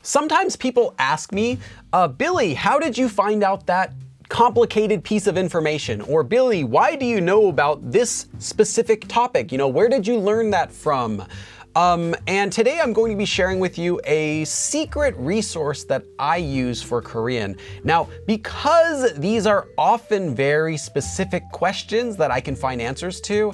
Sometimes people ask me, Billy, how did you find out that complicated piece of information? Or Billy, why do you know about this specific topic? Where did you learn that from? And today I'm going to be sharing with you a secret resource that I use for Korean. Now, because these are often very specific questions that I can find answers to,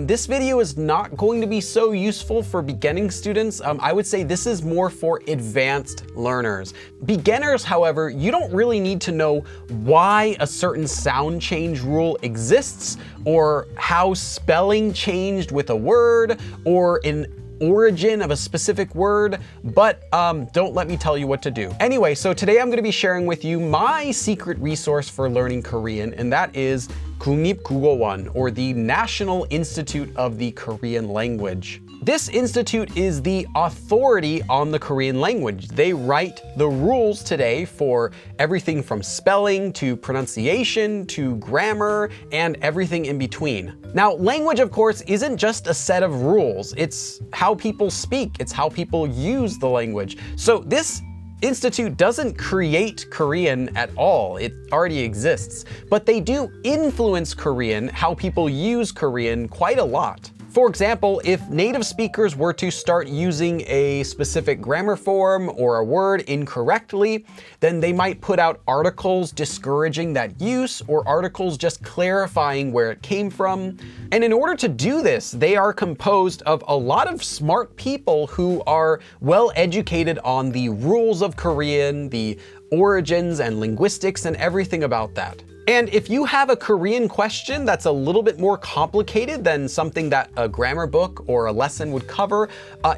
this video is not going to be so useful for beginning students. I would say this is more for advanced learners. Beginners, however, you don't really need to know why a certain sound change rule exists, or how spelling changed with a word, or an origin of a specific word, but don't let me tell you what to do. Anyway, so today I'm going to be sharing with you my secret resource for learning Korean, and that is 국립국어원, or the National Institute of the Korean Language. This institute is the authority on the Korean language. They write the rules today for everything from spelling to pronunciation to grammar and everything in between. Now, language, of course, isn't just a set of rules. It's how people speak. It's how people use the language. So this institute doesn't create Korean at all. It already exists. But they do influence Korean, how people use Korean, quite a lot. For example, if native speakers were to start using a specific grammar form or a word incorrectly, then they might put out articles discouraging that use, or articles just clarifying where it came from. And in order to do this, they are composed of a lot of smart people who are well educated on the rules of Korean, the origins and linguistics and everything about that. And if you have a Korean question that's a little bit more complicated than something that a grammar book or a lesson would cover,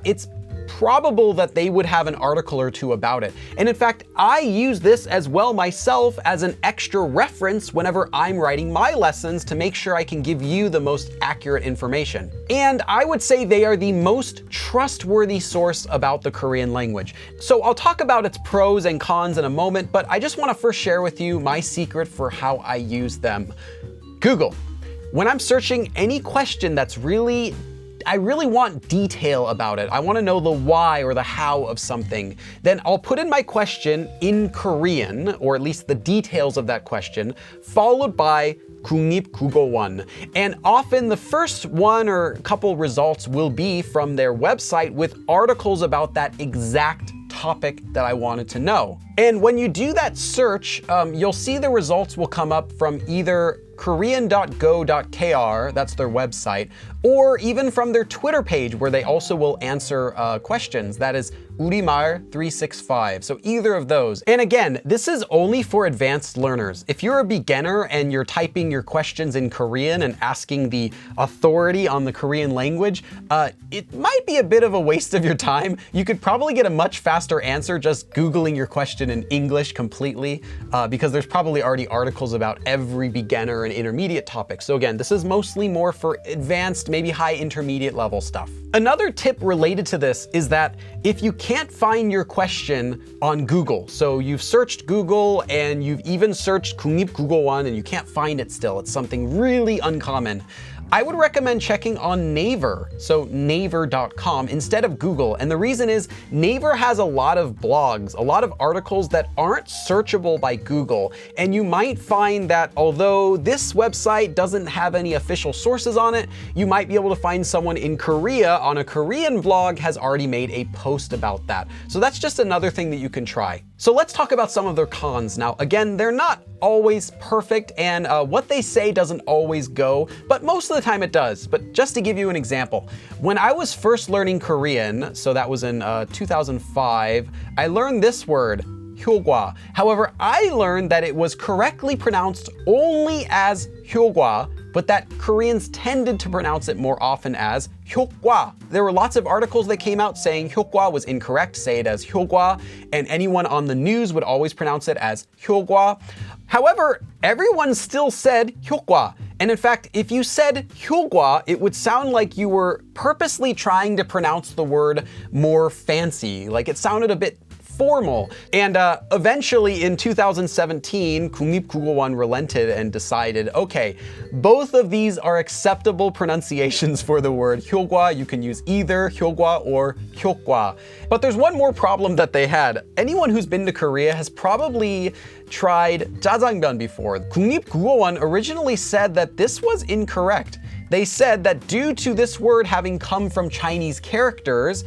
it's probable that they would have an article or two about it. And in fact, I use this as well myself as an extra reference whenever I'm writing my lessons to make sure I can give you the most accurate information. And I would say they are the most trustworthy source about the Korean language. So I'll talk about its pros and cons in a moment, but I just want to first share with you my secret for how I use them. Google. When I'm searching any question I really want detail about it. I want to know the why or the how of something. Then I'll put in my question in Korean, or at least the details of that question, followed by 국립국어원. And often the first one or couple results will be from their website with articles about that exact topic that I wanted to know. And when you do that search, you'll see the results will come up from either korean.go.kr, that's their website, or even from their Twitter page, where they also will answer questions. That is 우리말365. So either of those. And again, this is only for advanced learners. If you're a beginner and you're typing your questions in Korean and asking the authority on the Korean language, it might be a bit of a waste of your time. You could probably get a much faster answer just Googling your question in English completely, because there's probably already articles about every beginner and intermediate topic. So again, this is mostly more for advanced, maybe high intermediate level stuff. Another tip related to this is that if you can't find your question on Google, so you've searched Google and you've even searched 국립국어원 and you can't find it still, it's something really uncommon, I would recommend checking on Naver, so naver.com, instead of Google. And the reason is Naver has a lot of blogs, a lot of articles that aren't searchable by Google. And you might find that although this website doesn't have any official sources on it, you might be able to find someone in Korea on a Korean blog has already made a post about that. So that's just another thing that you can try. So let's talk about some of their cons. Now, again, they're not always perfect, and what they say doesn't always go, but most of the time it does. But just to give you an example, when I was first learning Korean, so that was in 2005, I learned this word, hyogwa. However, I learned that it was correctly pronounced only as hyogwa, but that Koreans tended to pronounce it more often as hyokwa. There were lots of articles that came out saying hyokwa was incorrect, say it as hyogwa, and anyone on the news would always pronounce it as hyogwa. However, everyone still said hyokwa. And in fact, if you said hyogwa, it would sound like you were purposely trying to pronounce the word more fancy, like it sounded a bit formal. And eventually in 2017, 국립국어원 relented and decided, okay, both of these are acceptable pronunciations for the word 효과. You can use either 효과 or 효과. But there's one more problem that they had. Anyone who's been to Korea has probably tried jjajangmyeon before. 국립국어원 originally said that this was incorrect. They said that due to this word having come from Chinese characters,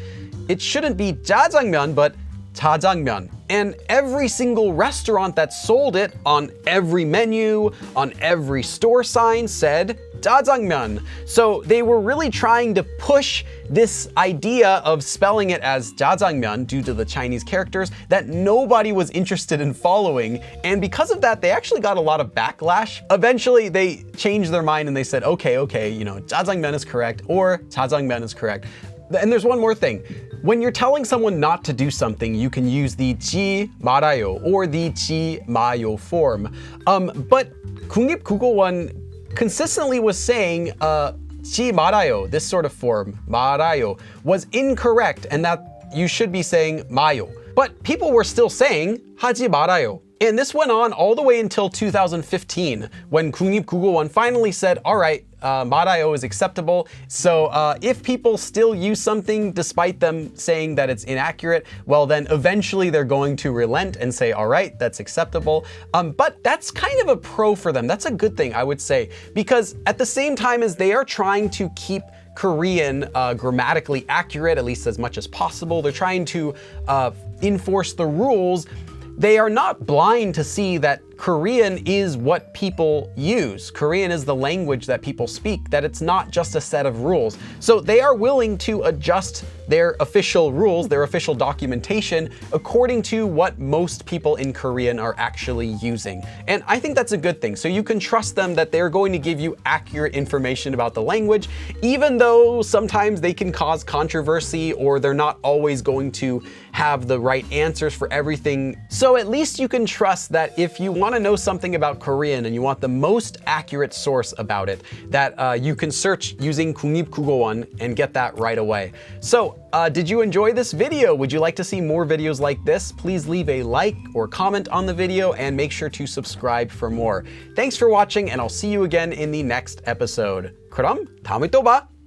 it shouldn't be jjajangmyeon, but jjajangmyeon. And every single restaurant that sold it on every menu, on every store sign said jjajangmyeon. So they were really trying to push this idea of spelling it as jjajangmyeon due to the Chinese characters that nobody was interested in following. And because of that, they actually got a lot of backlash. Eventually, they changed their mind and they said, okay, jjajangmyeon is correct or jjajangmyeon is correct. And there's one more thing. When you're telling someone not to do something, you can use the 지 말아요 or the 지 마요 form. But 국립국어원 consistently was saying 지 말아요, this sort of form, 말아요, was incorrect and that you should be saying 마요. But people were still saying 하지 말아요. And this went on all the way until 2015 when 국립국어원 finally said, all right, 말아요 is acceptable. So if people still use something despite them saying that it's inaccurate, well then eventually they're going to relent and say, all right, that's acceptable. But that's kind of a pro for them. That's a good thing, I would say, because at the same time as they are trying to keep Korean grammatically accurate, at least as much as possible, they're trying to enforce the rules. They are not blind to see that Korean is what people use. Korean is the language that people speak, that it's not just a set of rules. So they are willing to adjust their official rules, their official documentation, according to what most people in Korean are actually using. And I think that's a good thing. So you can trust them that they're going to give you accurate information about the language, even though sometimes they can cause controversy or they're not always going to have the right answers for everything. So at least you can trust that if you want to know something about Korean and you want the most accurate source about it, that you can search using 국립국어원 and get that right away. So did you enjoy this video? Would you like to see more videos like this? Please leave a like or comment on the video and make sure to subscribe for more. Thanks for watching and I'll see you again in the next episode. 그럼 다음에 또 봐!